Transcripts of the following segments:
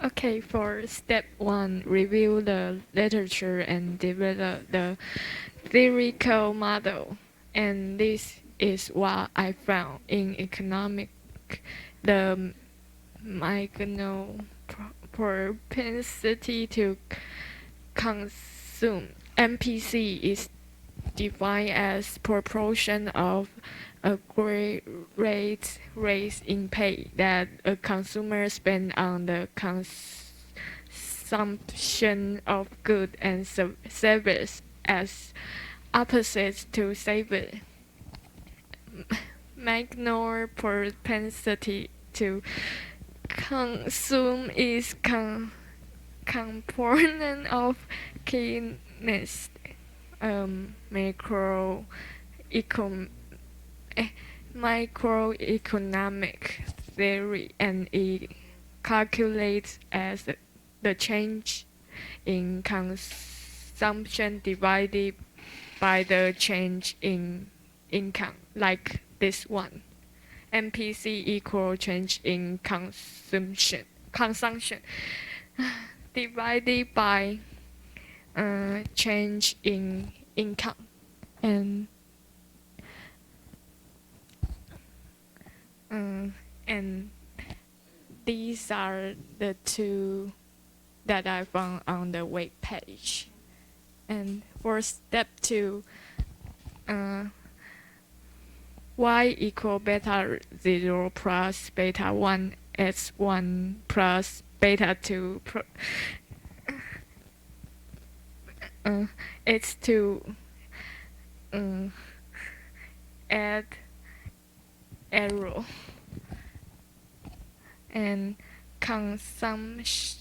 Okay, for step one, review the literature and develop the theoretical model. And this is what I found in economic. The marginal propensity to consume (MPC) is defined as proportion of aggregate rates in pay that a consumer spends on the consumption of goods and services as opposite to saving. Marginal propensity to consume is component of Keynes macroecon microeconomic theory, and it calculates as the change in consumption divided by the change in income, like this one. MPC equal change in consumption divided by change in income. And and these are the two that I found on the web page. And for step two, y equal beta 0 plus beta 1 x1 plus beta 2 x2 add arrow and consumption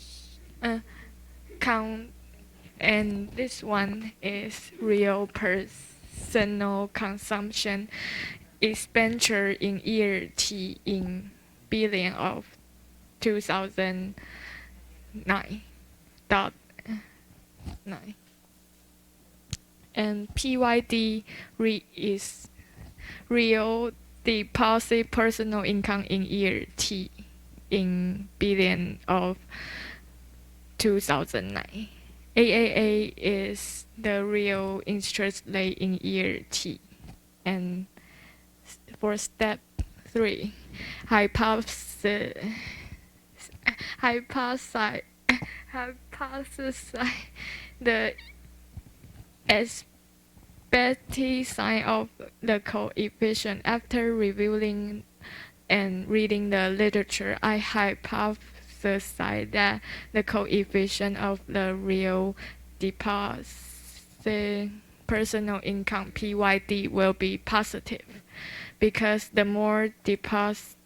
and this one is real personal consumption expenditure in year T in billion of 2009.9. And PYD is real deposit personal income in year T in billion of 2009. AAA is the real interest rate in year T. And for step three, hypothesize the expected sign of the coefficient. After reviewing and reading the literature, I hypothesize that the coefficient of the real deposit personal income PYD will be positive, because the more depositable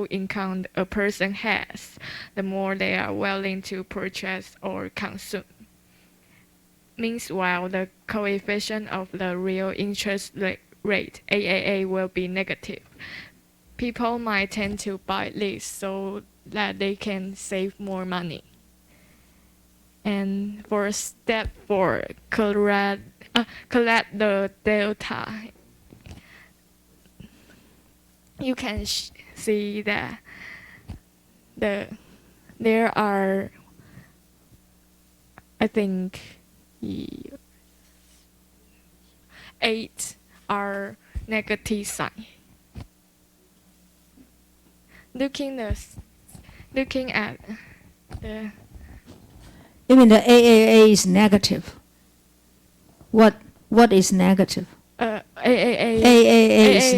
income a person has, the more they are willing to purchase or consume. Meanwhile, the coefficient of the real interest rate AAA will be negative. People might tend to buy less so that they can save more money. And for step four, collect the data. You can see that there are, I think, 8 are negative sign. Looking at the You mean the AAA is negative? What is negative? AAA is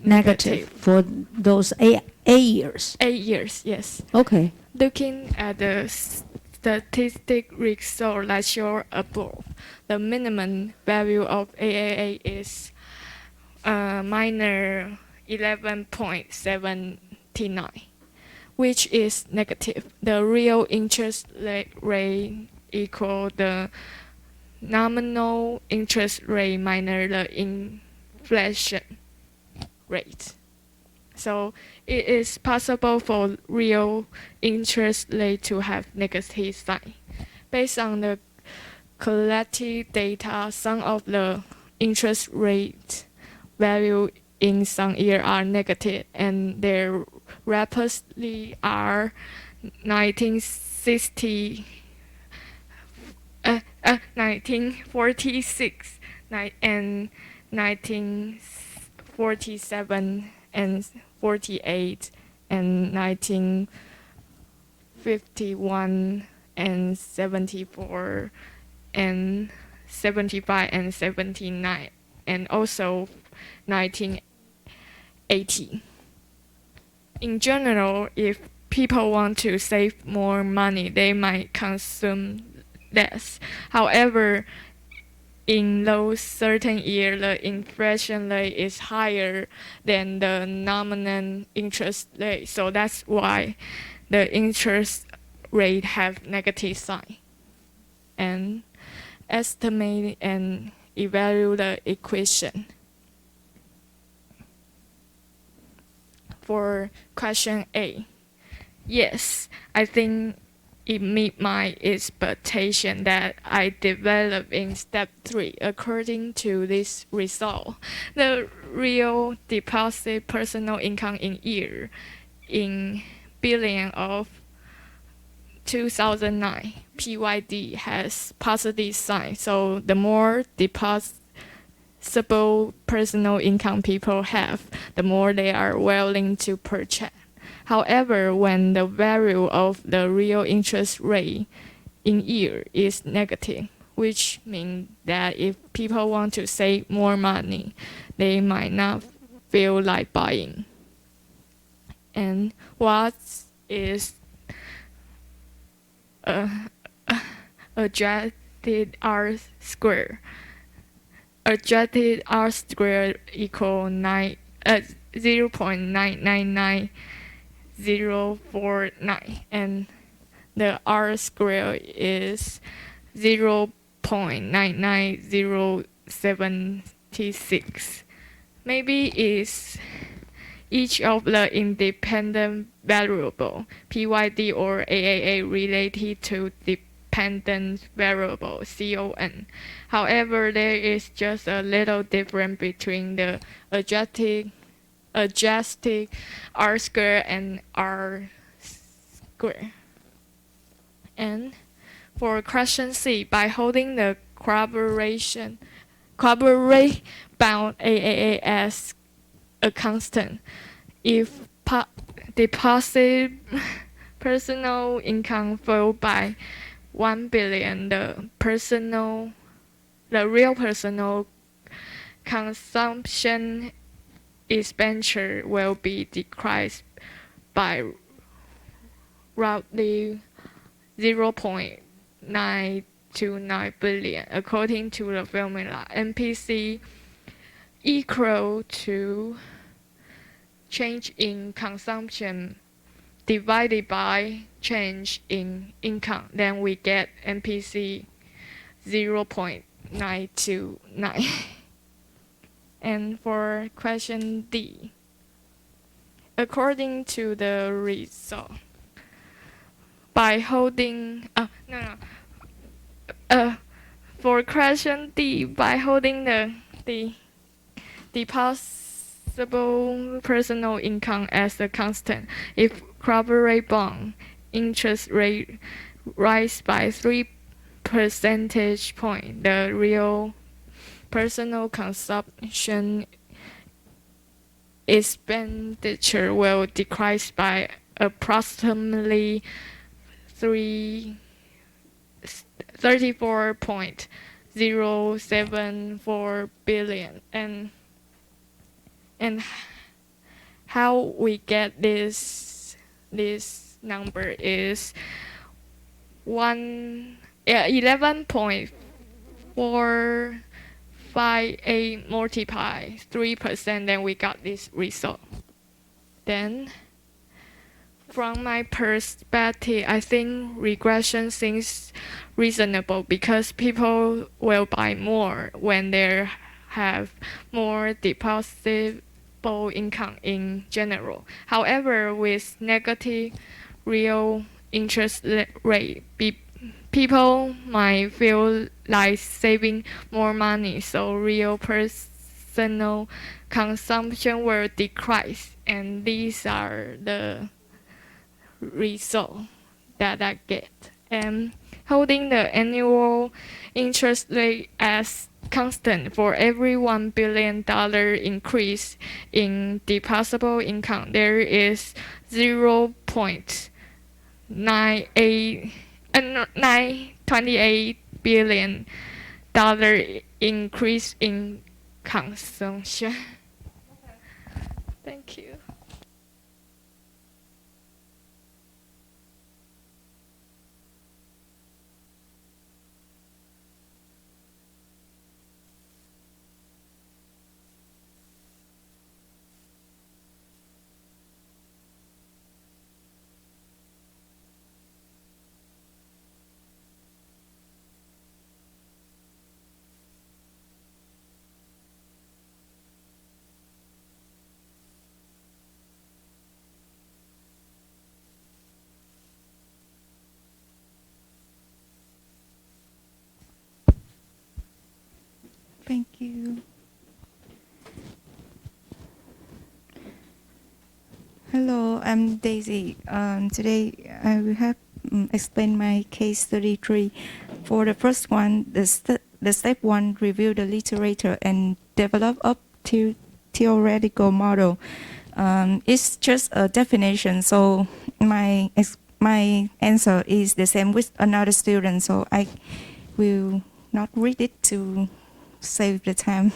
negative for those 8 years. 8 years, yes. Okay. Looking at the statistic result that show above, the minimum value of AAA is minus 11.79, which is negative. The real interest rate equal the nominal interest rate minus the inflation rate. So it is possible for real interest rate to have negative sign. Based on the collected data, some of the interest rate value in some years are negative, and they rapidly are 1960, 1946, and 1947 and 48 and 1951 and 74 and 75 and 79 and also 1980. In general, if people want to save more money, they might consume less. However, in those certain years, the inflation rate is higher than the nominal interest rate. So that's why the interest rate have negative sign. And estimate and evaluate the equation. For question A, yes, I think it meet my expectation that I developed in step 3. According to this result, the real deposit personal income in year in billion of 2009 PYD has positive sign. So the more depositable personal income people have, the more they are willing to purchase. However, when the value of the real interest rate in year is negative, which means that if people want to save more money, they might not feel like buying. And what is adjusted R square? Adjusted R square equal 0.999049, and the R square is 0.99076. Maybe it's each of the independent variable, PYD or AAA, related to dependent variable, CON. However, there is just a little difference between the adjusted R square and R square. And for question C, by holding the corroborate bound AAA as a constant, if deposit personal income fell by 1 billion, the real personal consumption expenditure will be decreased by roughly 0.929 billion. According to the formula, MPC equal to change in consumption divided by change in income. Then we get MPC 0.929. And for question D, according to the result, by holding for question D, by holding the depositable personal income as a constant, if corporate bond interest rate rise by 3 percentage points, the real personal consumption expenditure will decrease by approximately 34.074 billion. And how we get this number is 11.458 multiply 3%, then we got this result. Then from my perspective, I think regression seems reasonable because people will buy more when they have more depositable income in general. However, with negative real interest rate, people might feel like saving more money, so real personal consumption will decrease. And these are the result that I get. And holding the annual interest rate as constant for every $1 billion increase in depositable income, there is 0.928 billion dollar increase in consumption. Thank you. Thank you. Hello, I'm Daisy. Today I will have explain my case 33. For the first one, the step one, review the literature and develop up to theoretical model. It's just a definition, so my answer is the same with another student, so I will not read it to save the time.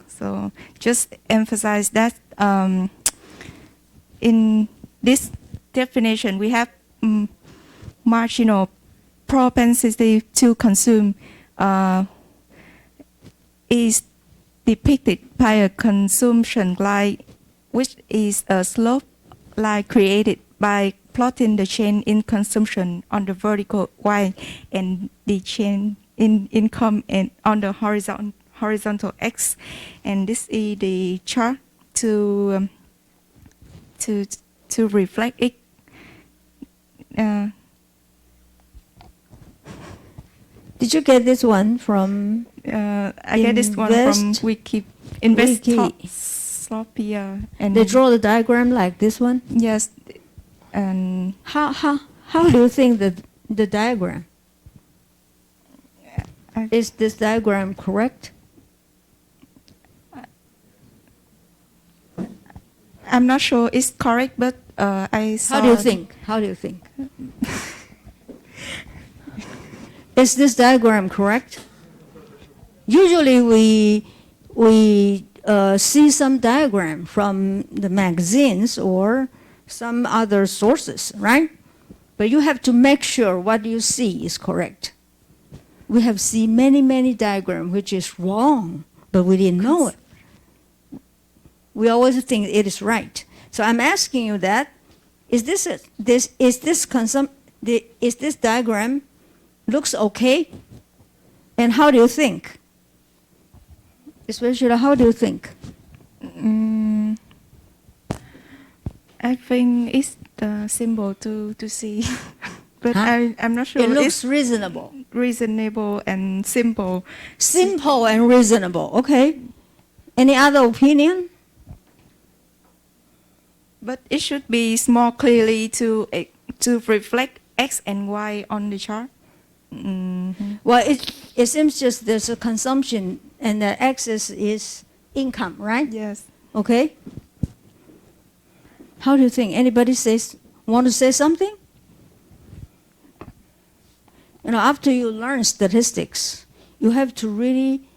So just emphasize that in this definition, we have marginal propensity to consume is depicted by a consumption line, which is a slope line created by plotting the change in consumption on the vertical y and the change in income and on the horizontal x. And this is the chart to reflect it. Did you get this one from? I get this one from Investopedia. And they draw the diagram like this one. Yes. And how do you think the diagram? Is this diagram correct? I'm not sure it's correct, but I saw. How do you think? How do you think? Is this diagram correct? Usually we see some diagram from the magazines or some other sources, right? But you have to make sure what you see is correct. We have seen many diagrams which is wrong, but we didn't know it. We always think it is right. So I'm asking you that: is this diagram looks okay? And how do you think? Especially, how do you think? I think it's the symbol to see, but Huh? I'm not sure. It looks it's reasonable. reasonable and simple. Simple and reasonable. Okay. Any other opinion? But it should be more clearly to reflect x and y on the chart. Well, it seems just there's a consumption and the axis is income, right? Yes. Okay. How do you think? Anybody want to say something? You know, after you learn statistics, you have to really,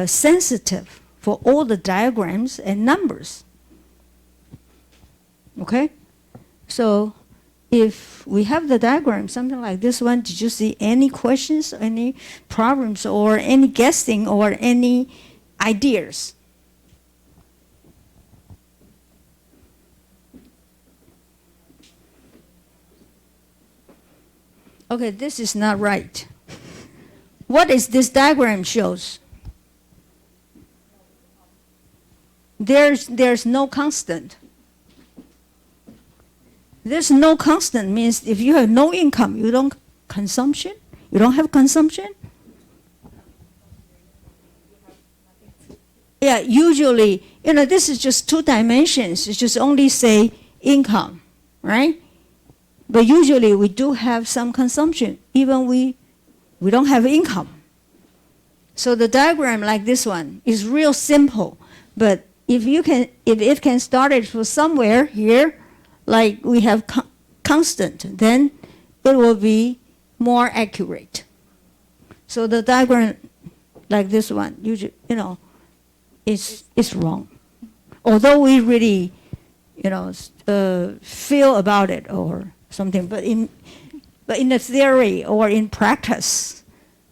sensitive for all the diagrams and numbers. Okay? So if we have the diagram, something like this one, did you see any questions, any problems, or any guessing, or any ideas? Okay, this is not right. What is this diagram shows? There's no constant. There's no constant means if you have no income, you don't consumption. You don't have consumption. Yeah, usually, this is just 2 dimensions. It's just only say income, right? But usually we do have some consumption, even we don't have income. So the diagram like this one is real simple, but if it can start it from somewhere here, like we have constant, then it will be more accurate. So the diagram like this one, usually, is wrong. Although we really, feel about it or something, but in the theory or in practice,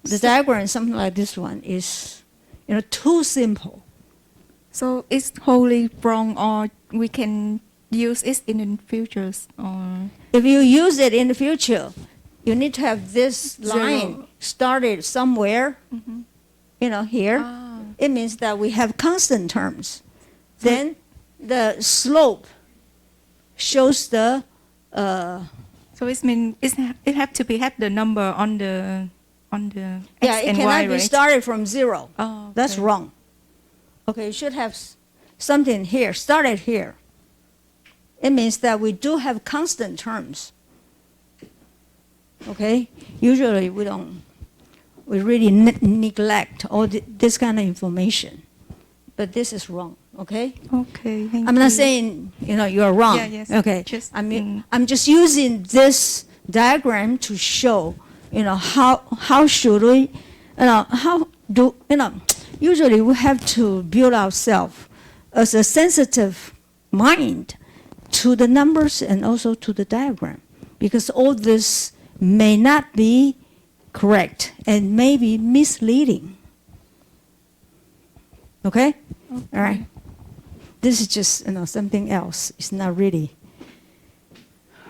the diagram, something like this one, is, too simple. So it's wholly wrong, or we can use it in the futures, or If you use it in the future, you need to have this line Zero. started somewhere, here. Ah. It means that we have constant terms. Then the slope shows the, so it means it have to be have the number on the yeah, X it and cannot Y, be right? started from 0. Oh, That's okay. wrong. Okay, you should have something here, started here. It means that we do have constant terms. Okay, usually we really neglect all this kind of information. But this is wrong, okay? Okay, thank I'm you. not saying, you are wrong. Yeah, yes. Okay, Just, I'm just using this diagram to show, how should we, how do, usually we have to build ourselves as a sensitive mind to the numbers and also to the diagram, because all this may not be correct and may be misleading. Okay? All right. This is just, something else. It's not really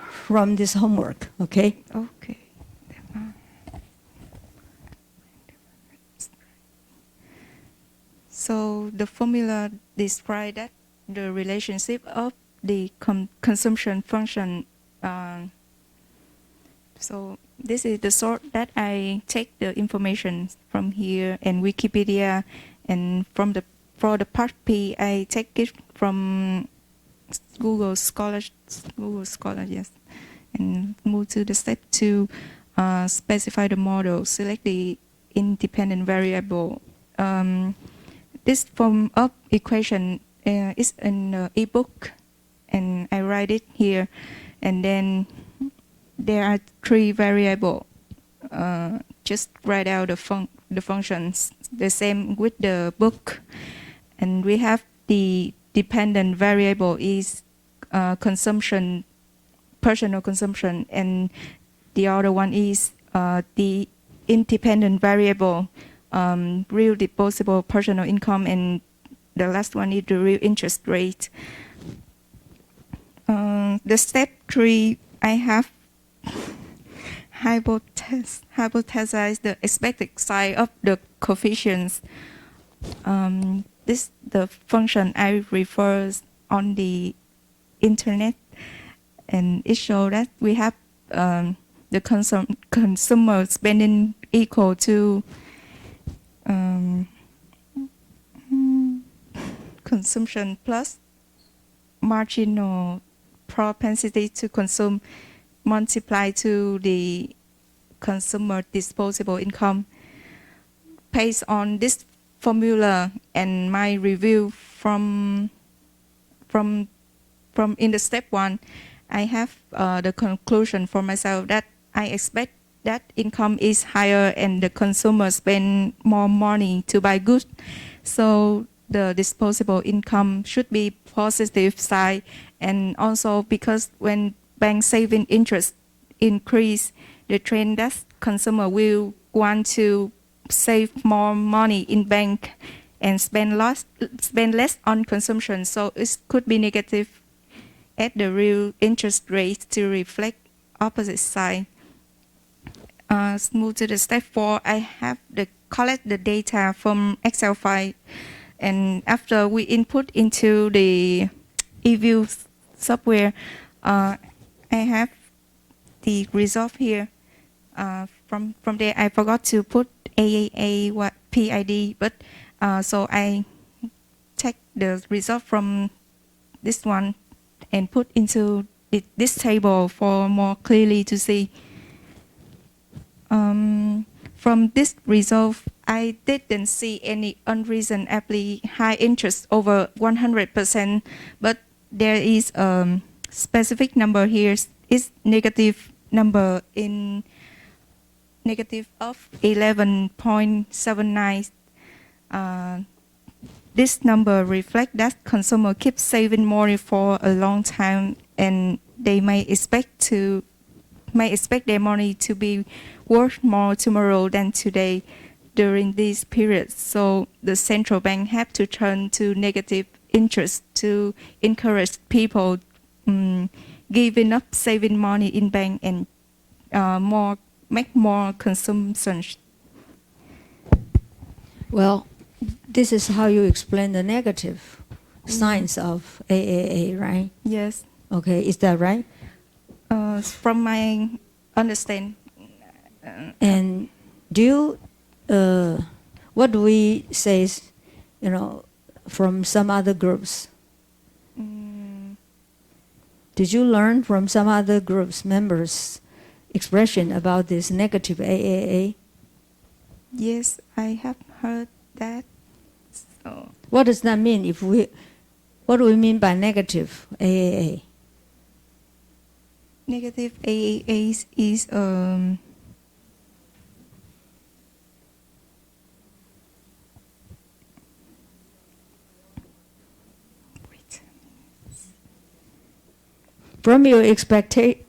from this homework, okay? Okay. So the formula describes that the relationship of the consumption function. So this is the sort that I take the information from here and Wikipedia, and for the part P I take it from Google Scholar, yes, and move to the step 2, specify the model, select the independent variable. This form of equation is in the ebook, and I write it here, and then there are 3 variables. Just write out the functions, the same with the book, and we have the dependent variable is consumption, personal consumption, and the other one is the independent variable, real disposable personal income, and the last one is the real interest rate. The step 3, I have hypothesize the expected size of the coefficients. This the function I refer on the internet, and it shows that we have the consumer spending equal to consumption plus marginal propensity to consume multiplied to the consumer disposable income. Based on this formula and my review from in the step 1, I have the conclusion for myself that I expect that income is higher and the consumer spend more money to buy goods. So the disposable income should be positive side, and also because when bank saving interest increase, the trend that consumer will want to save more money in bank and spend less on consumption. So it could be negative at the real interest rate to reflect opposite side. Move to the step 4. I have collect the data from Excel file, and after we input into the eView software, I have the result here. From there, I forgot to put AAA PID, but so I the result from this one and put into this table for more clearly to see. From this result, I didn't see any unreasonably high interest over 100%, but there is a specific number here. It's negative number in negative of 11.79. This number reflects that consumer keep saving money for a long time, and they may expect their money to be worth more tomorrow than today during this period. So the central bank have to turn to negative interest to encourage people giving up saving money in bank and make more consumption. Well, this is how you explain the negative signs of AAA, right? Yes. Okay, is that right? From my understanding. And do you, what do we say, from some other groups? Did you learn from some other groups members' expression about this negative AAA? Yes, I have heard that. So What does that mean? What do we mean by negative AAA? negative AAA is wait. From your expectation,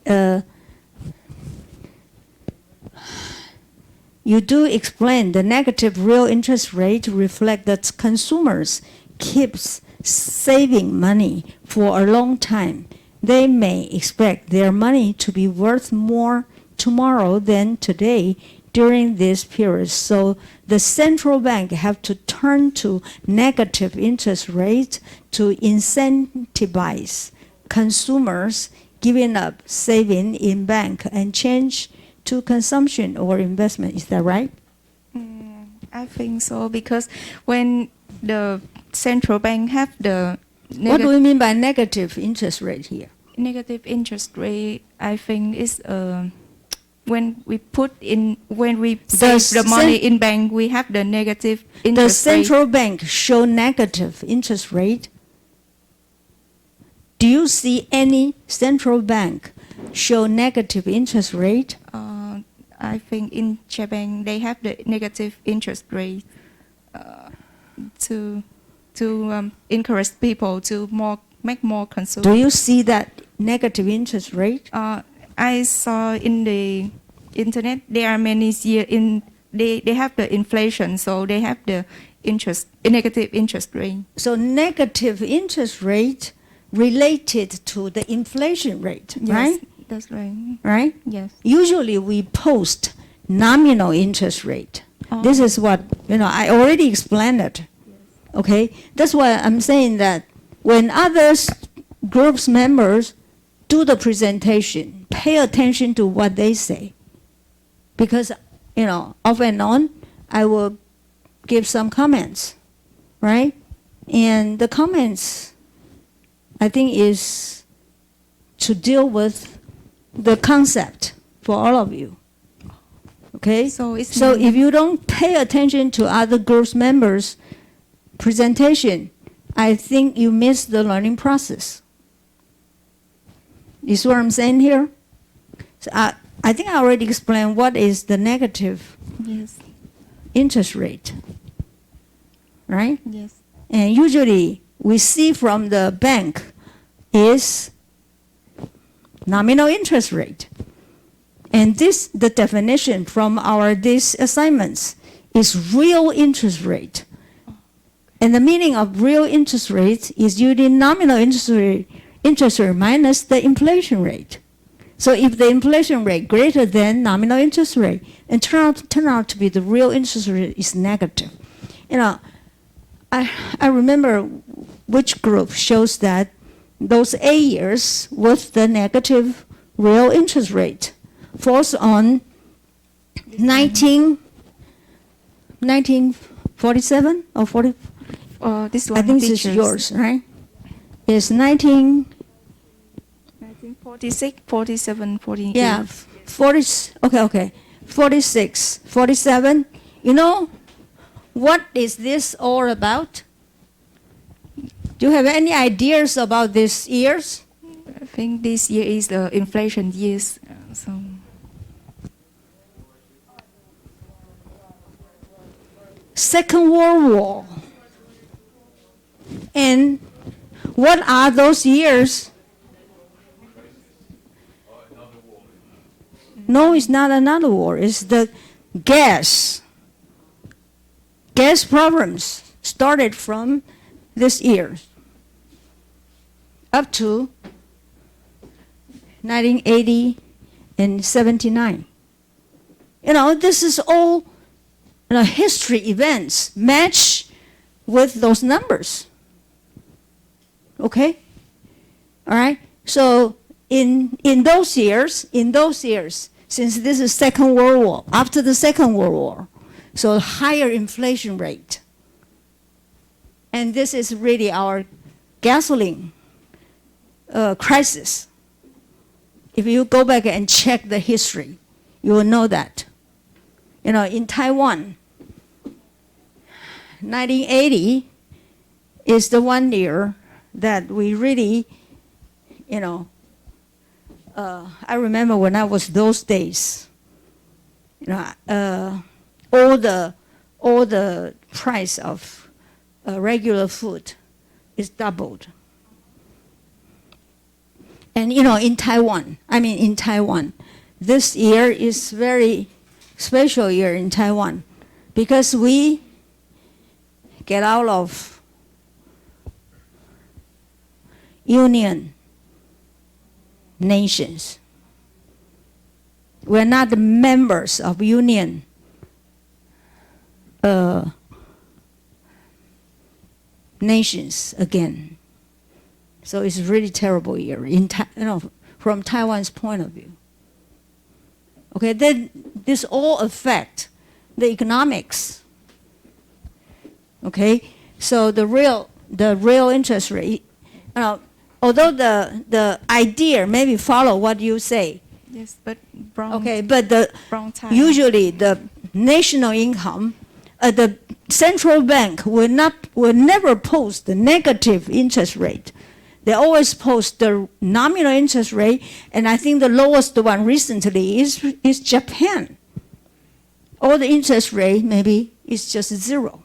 you do explain the negative real interest rate reflect that consumers keeps saving money for a long time. They may expect their money to be worth more tomorrow than today during this period. So the central bank have to turn to negative interest rates to incentivize consumers giving up saving in bank and change to consumption or investment. Is that right? I think so, because when the central bank have the What do we mean by negative interest rate here? negative interest rate, I think is when we save the money in bank, we have the negative The interest central rate. bank show negative interest rate. Do you see any central bank show negative interest rate? I think in Japan they have the negative interest rate to encourage people to make more Do consumption. you see that negative interest rate? I saw in the internet there are many they have the inflation, so they have the negative interest rate. So negative interest rate related to the inflation rate, Yes, right? that's right. Right? Yes. Usually we post nominal interest rate. Oh. This is what, I already explained it. Okay? That's why I'm saying that when others groups members do the presentation, pay attention to what they say. Because, off and on, I will give some comments, right? And the comments, I think, is to deal with the concept for all of you. Okay? So if you don't pay attention to other groups members' presentation, I think you miss the learning process. You see what I'm saying here? So I think I already explained what is the negative yes, interest rate, right? yes, And usually we see from the bank is nominal interest rate. And the definition from these assignments is real interest rate. And the meaning of real interest rate is using nominal interest rate minus the inflation rate. So if the inflation rate greater than nominal interest rate, and turn out to be the real interest rate is negative. I remember which group shows that those 8 years with the negative real interest rate falls on 1947 or 40. This one I think this is pictures. yours, right? It's 1946, 47, 48. yeah, 40, okay, 46, 47. You know, what is this all about? Do you have any ideas about these years? I think this year is the inflation years. So Second World War. And what are those years? No, it's not another war. It's the gas. Gas problems started from this year up to 1980 and 79. You know, this is all history events match with those numbers. Okay? All right? So in those years, since this is Second World War, after the Second World War, so higher inflation rate. And this is really our gasoline crisis. If you go back and check the history, you will know that. You know, in Taiwan, 1980 is the one year that we really, you know, I remember when I was those days, you know, all the price of regular food is doubled. And you know, in Taiwan, this year is very special year in Taiwan because we get out of union nations. We're not the members of union nations again. So it's a really terrible year from Taiwan's point of view. Okay, then this all affect the economics. Okay, so the real interest rate, although the idea maybe follow what you say. yes, but wrong. Okay, but wrong time. usually the national income, the central bank will never post the negative interest rate. They always post the nominal interest rate, and I think the lowest one recently is Japan. All the interest rate maybe is just 0.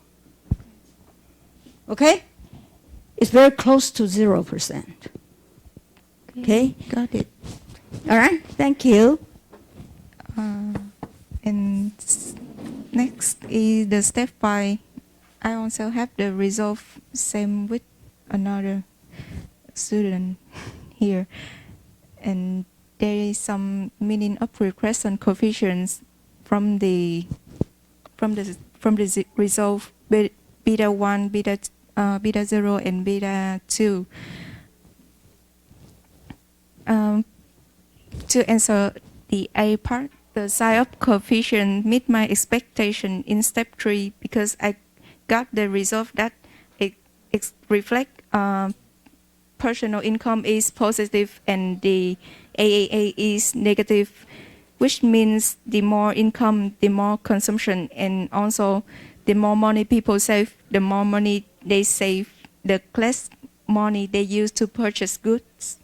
Okay? It's very close to 0%. Okay? Got it. All right, thank you. And next is the step 5. I also have the result same with another student here, and there is some meaning of regression coefficients from the result beta 1, beta 0, and beta 2. To answer the A part, the sign of coefficient meet my expectation in step 3 because I got the result that it reflect personal income is positive and the AAA is negative, which means the more income, the more consumption, and also the more money people save, the more money they save, the less money they use to purchase goods.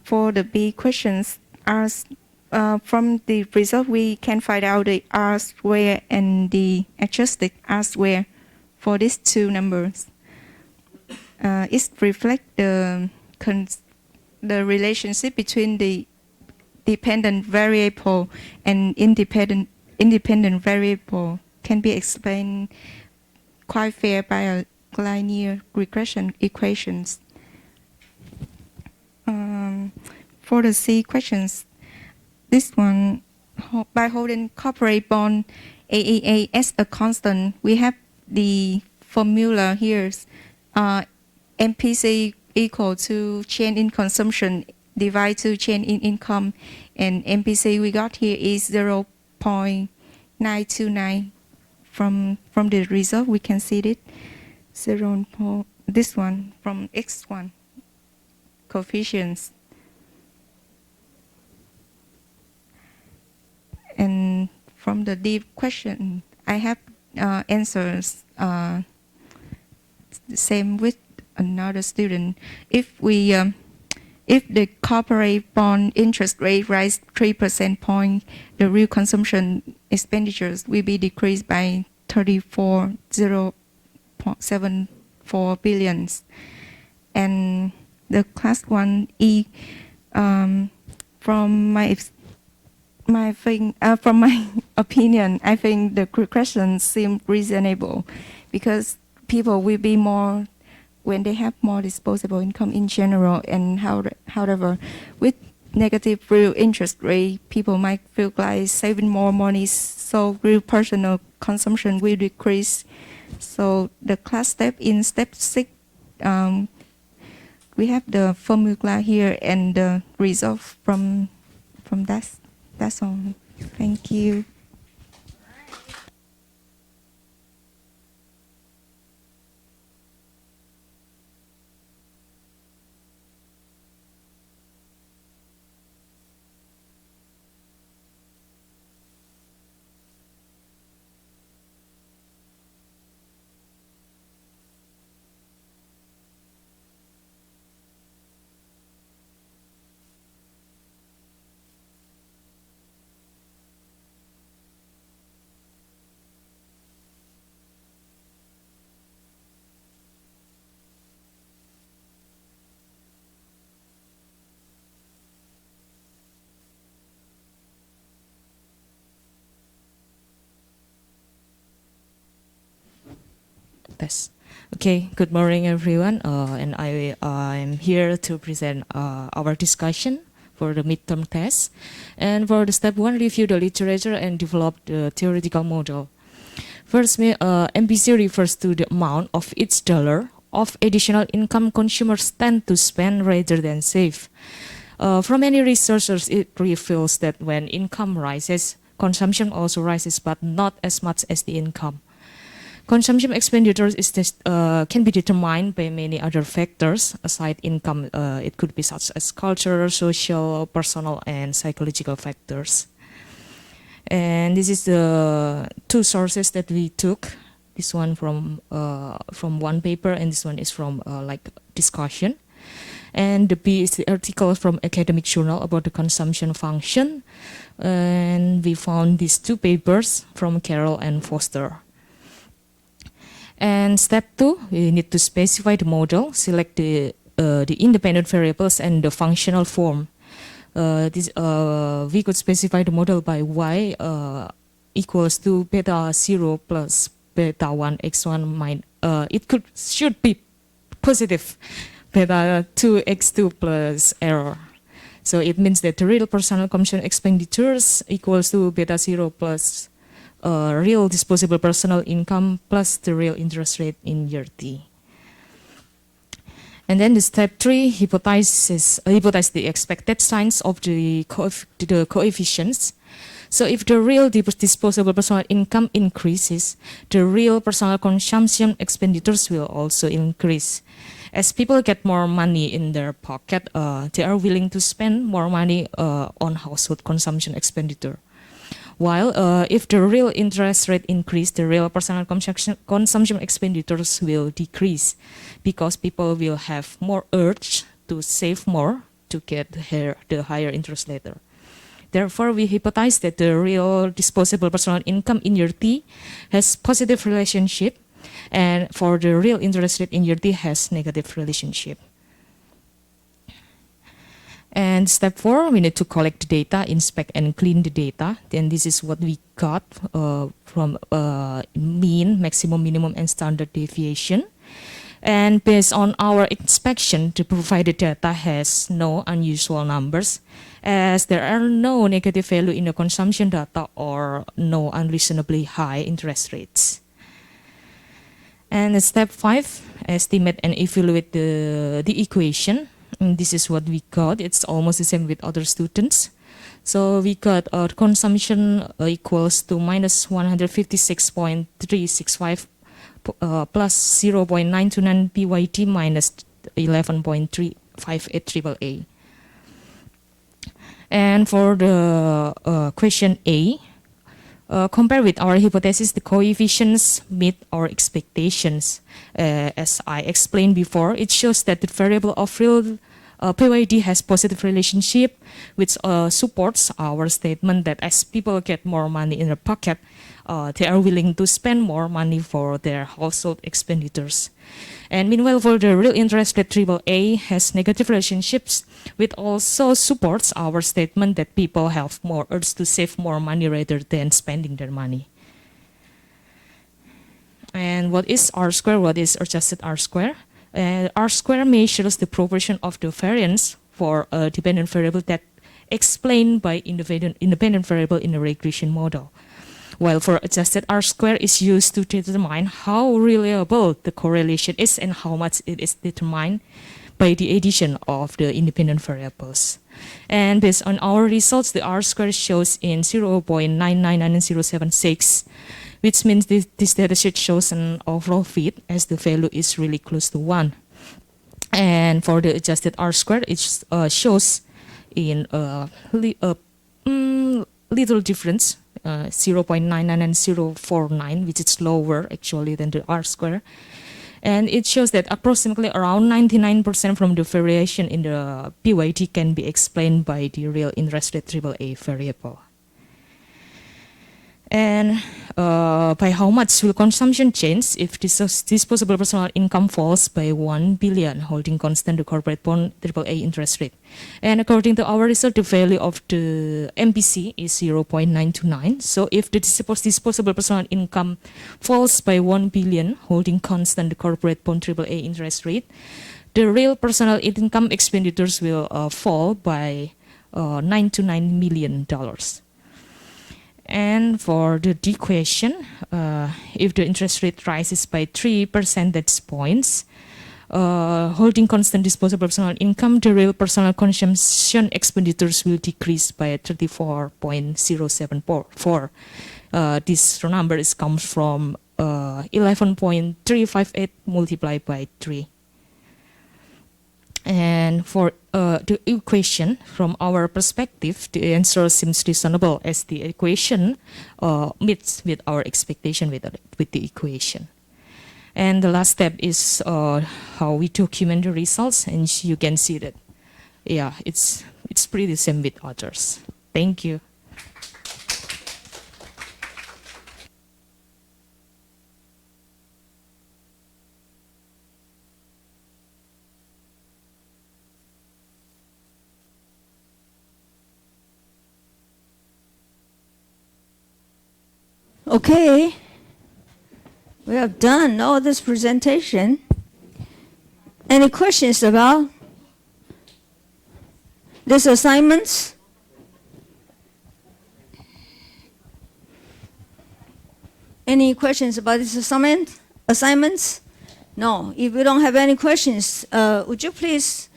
For the B questions, from the result we can find out the R square and the adjusted R square for these two numbers. It reflects the relationship between the dependent variable and independent variable can be explained quite fair by a linear regression equations. For the C questions, this one, by holding corporate bond AAA as a constant, we have the formula here. MPC equal to change in consumption divided to change in income, and MPC we got here is 0.9295. from the result we can see it 0. This one from x1 coefficients, and from the deep question I have answers the same with another student. If we if the corporate bond interest rate rise 3% point, the real consumption expenditures will be decreased by 34.074 billions. And the class 1E, from my opinion, I think the questions seem reasonable because people will be more when they have more disposable income in general, and however, with negative real interest rate, people might feel like saving more money, so real personal consumption will decrease. So the class step in step 6, we have the formula here and the result from that. That's all. Thank you. Test. Okay, good morning everyone, and I'm here to present our discussion for the midterm test. And for the step 1, review the literature and develop the theoretical model. First, MPC refers to the amount of each dollar of additional income consumers tend to spend rather than save. From many researchers, it reveals that when income rises, consumption also rises, but not as much as the income. Consumption expenditures can be determined by many other factors aside income. It could be such as cultural, social, personal, and psychological factors. And this is the 2 sources that we took. This one from one paper, and this one is from like discussion. And the B is the article from academic journal about the consumption function. And we found these 2 papers from Carroll and Foster. And step 2, we need to specify the model, select the independent variables and the functional form. We could specify the model by y equals to beta 0 plus beta 1 x1 should be positive, beta 2 x2 plus error. So it means that the real personal consumption expenditures equals to beta 0 plus real disposable personal income plus the real interest rate in year T. And then the step 3 hypothesize the expected signs of the coefficients. So if the real disposable personal income increases, the real personal consumption expenditures will also increase. As people get more money in their pocket, they are willing to spend more money on household consumption expenditure. While if the real interest rate increase, the real personal consumption expenditures will decrease because people will have more urge to save more to get the higher interest later. Therefore, we hypothesize that the real disposable personal income in year T has positive relationship, and for the real interest rate in year T has negative relationship. And step 4, we need to collect the data, inspect and clean the data. Then this is what we got from mean, maximum, minimum, and standard deviation. And based on our inspection, the provided data has no unusual numbers, as there are no negative value in the consumption data or no unreasonably high interest rates. And step 5, estimate and evaluate the equation. And this is what we got. It's almost the same with other students. So we got consumption equals to minus 156.365 plus 0.929 PYT minus 11.358 triple A. And for the question A, compared with our hypothesis, the coefficients meet our expectations. As I explained before, it shows that the variable of real PYD has positive relationship, which supports our statement that as people get more money in their pocket, they are willing to spend more money for their household expenditures. And meanwhile, for the real interest rate, AAA has negative relationships, which also supports our statement that people have more urge to save more money rather than spending their money. And what is R square? What is adjusted R square? R square measures the proportion of the variance for a dependent variable that explained by independent variable in a regression model. While for adjusted R square is used to determine how reliable the correlation is and how much it is determined by the addition of the independent variables. And based on our results, the R square shows in 0.999076, which means this dataset shows an overall fit as the value is really close to 1. And for the adjusted R square, it shows in a little difference, 0.99 and 0.49, which is lower actually than the R square. And it shows that approximately around 99% from the variation in the PYT can be explained by the real interest rate AAA variable. And by how much will consumption change if disposable personal income falls by 1 billion, holding constant the corporate bond AAA interest rate? And according to our result, the value of the MPC is 0.929. So if the disposable personal income falls by 1 billion, holding constant the corporate bond AAA interest rate, the real personal income expenditures will fall by $9 to $9 million. And for the D question, if the interest rate rises by 3 percentage points, holding constant disposable personal income, the real personal consumption expenditures will decrease by 34.074. This number comes from 11.358 multiplied by 3. And for the equation, from our perspective, the answer seems reasonable as the equation meets with our expectation with the equation. And the last step is how we document the results, and you can see that, yeah, it's pretty same with others. Thank you. Okay, we have done all this presentation. Any questions about these assignments? Any questions about this assignments? No. If you don't have any questions, would you please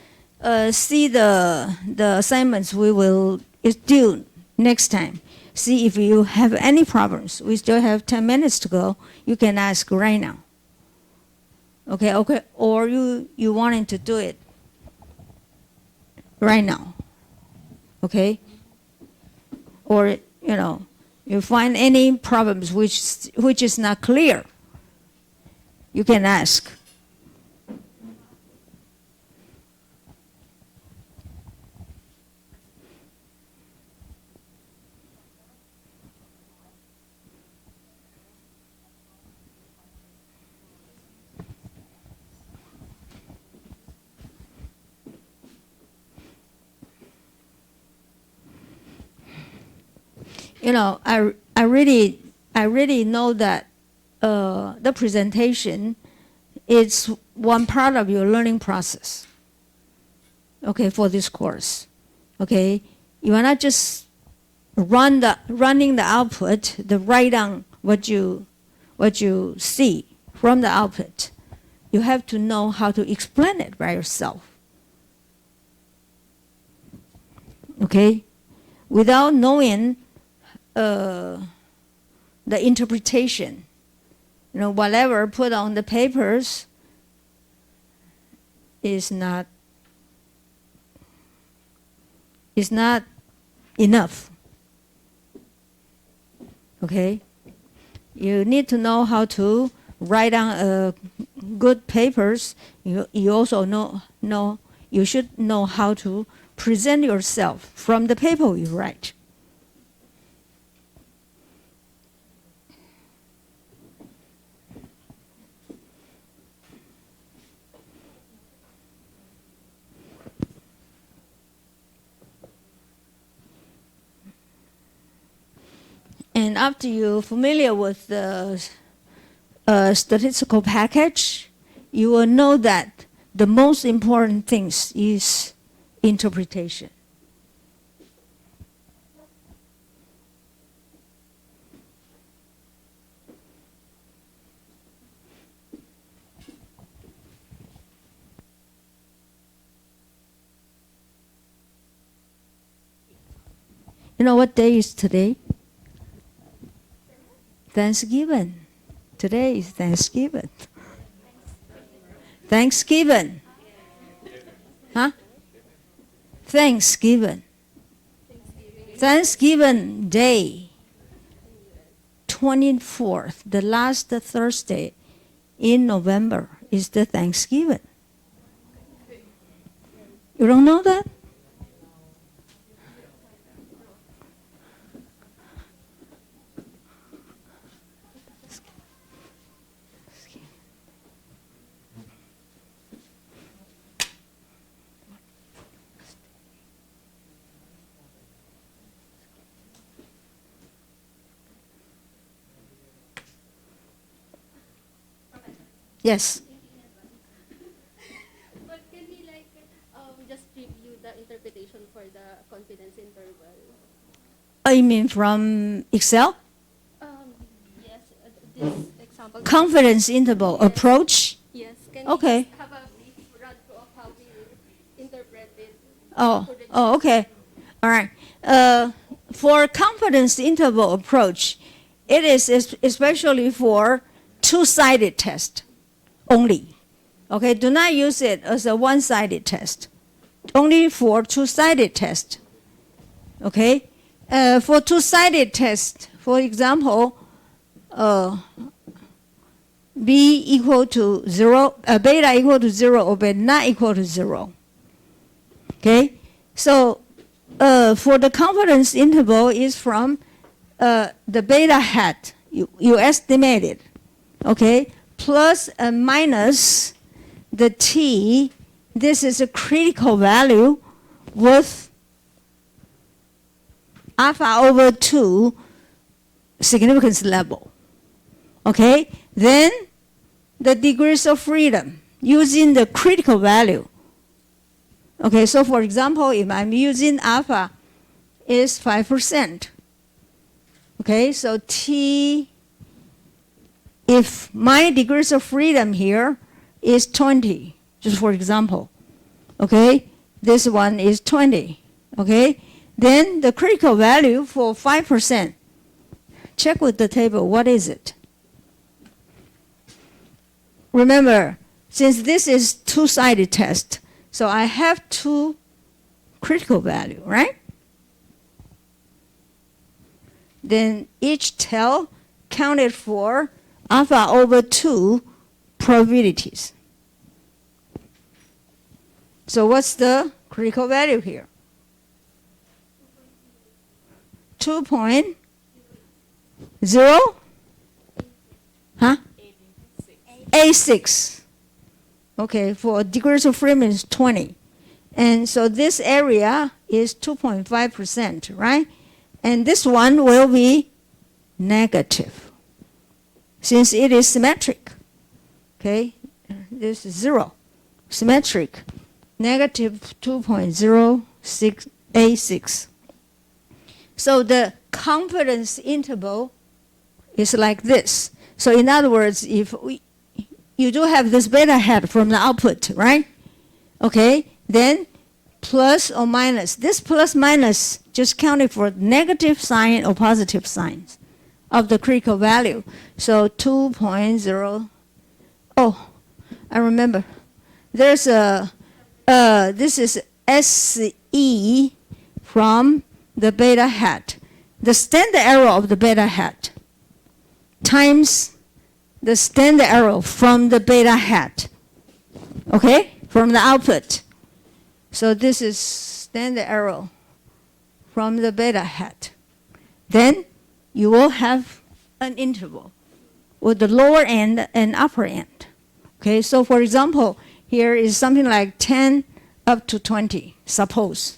see the assignments we will do next time? See if you have any problems. We still have 10 minutes to go. You can ask right now. Okay. Or you wanting to do it right now. Okay. Or you find any problems which is not clear, you can ask. I really know that the presentation is one part of your learning process. Okay, for this course. Okay, you are not just running the output, write down what you see from the output. You have to know how to explain it by yourself. Okay. without knowing the interpretation. Whatever put on the papers is not enough. Okay? You need to know how to write down good papers. You also know you should know how to present yourself from the paper you write. And after you're familiar with the statistical package, you will know that the most important things is interpretation. You know what day is today? Thanksgiving. Today is Thanksgiving. Thanksgiving. Huh? Thanksgiving. Thanksgiving Day. 24th, the last Thursday in November is the Thanksgiving. You don't know that? Yes. But can we just review the interpretation for the confidence interval? You mean from Excel? Yes, this example. Confidence interval approach? Yes, can Okay. we just have a brief run through of how we interpret it? Oh, okay. All right. For confidence interval approach, it is especially for two-sided test only. Okay, do not use it as a one-sided test. Only for two-sided test. Okay, for two-sided test, for example, b equal to 0, beta equal to 0 or beta not equal to 0. Okay, so for the confidence interval is from the beta hat you estimated, okay, plus and minus the t. This is a critical value with alpha over 2 significance level. Okay, then the degrees of freedom using the critical value. Okay, so for example, if I'm using alpha is 5%. Okay, so t, if my degrees of freedom here is 20, just for example, okay, this one is 20, okay, then the critical value for 5%, check with the table, what is it? Remember, since this is two-sided test, so I have two critical value, right? Then each tail counted for alpha over 2 probabilities. So what's the critical value here? 2.0? Huh? 86. Okay, for degrees of freedom is 20. And so this area is 2.5%, right? And this one will be negative, since it is symmetric. Okay, this is 0. Symmetric, negative 2.0686. So the confidence interval is like this. So in other words, if you do have this beta hat from the output, right? Okay, then plus or minus. This plus minus just counted for negative sign or positive signs of the critical value. So 2.0. Oh, I remember. There's a, this is SE from the beta hat. The standard error of the beta hat times the standard error from the beta hat. Okay? From the output. So this is standard error from the beta hat. Then you will have an interval with the lower end and upper end. Okay, so for example, here is something like 10 up to 20, suppose.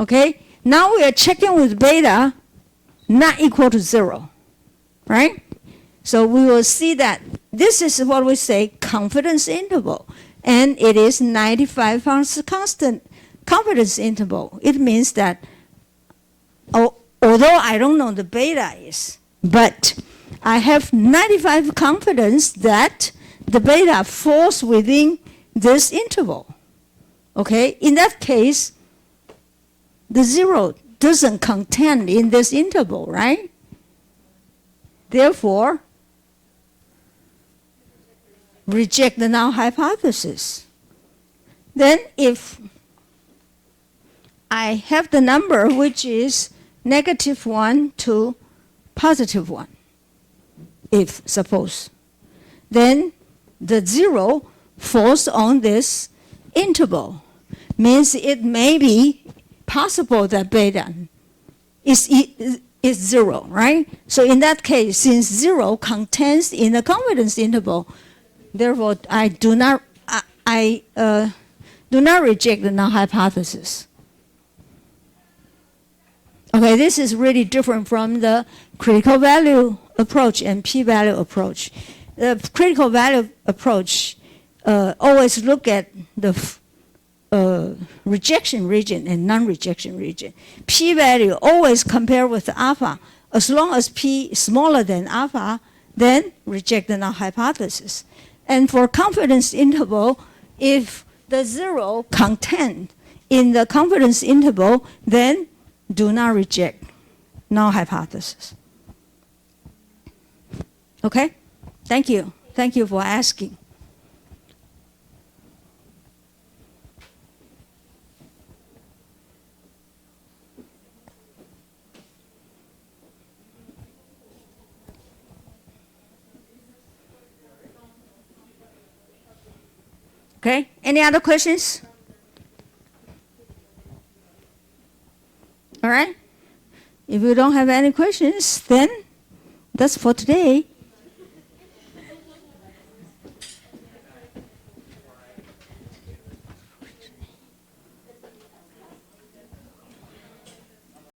Okay, now we are checking with beta not equal to 0, right? So we will see that this is what we say confidence interval, and it is 95% constant confidence interval. It means that although I don't know the beta is, but I have 95 confidence that the beta falls within this interval. Okay, in that case, the 0 doesn't contain in this interval, right? Therefore, reject the null hypothesis. Then if I have the number which is -1 to +1, if suppose, then the 0 falls on this interval, means it may be possible that beta is 0, right? So in that case, since 0 contains in the confidence interval, therefore I do not reject the null hypothesis. Okay, this is really different from the critical value approach and p-value approach. The critical value approach always look at the rejection region and non-rejection region. P-value always compare with alpha. As long as p is smaller than alpha, then reject the null hypothesis. And for confidence interval, if the 0 contained in the confidence interval, then do not reject null hypothesis. Okay? Thank you. Thank you for asking. Okay, any other questions? All right. If you don't have any questions, then that's for today.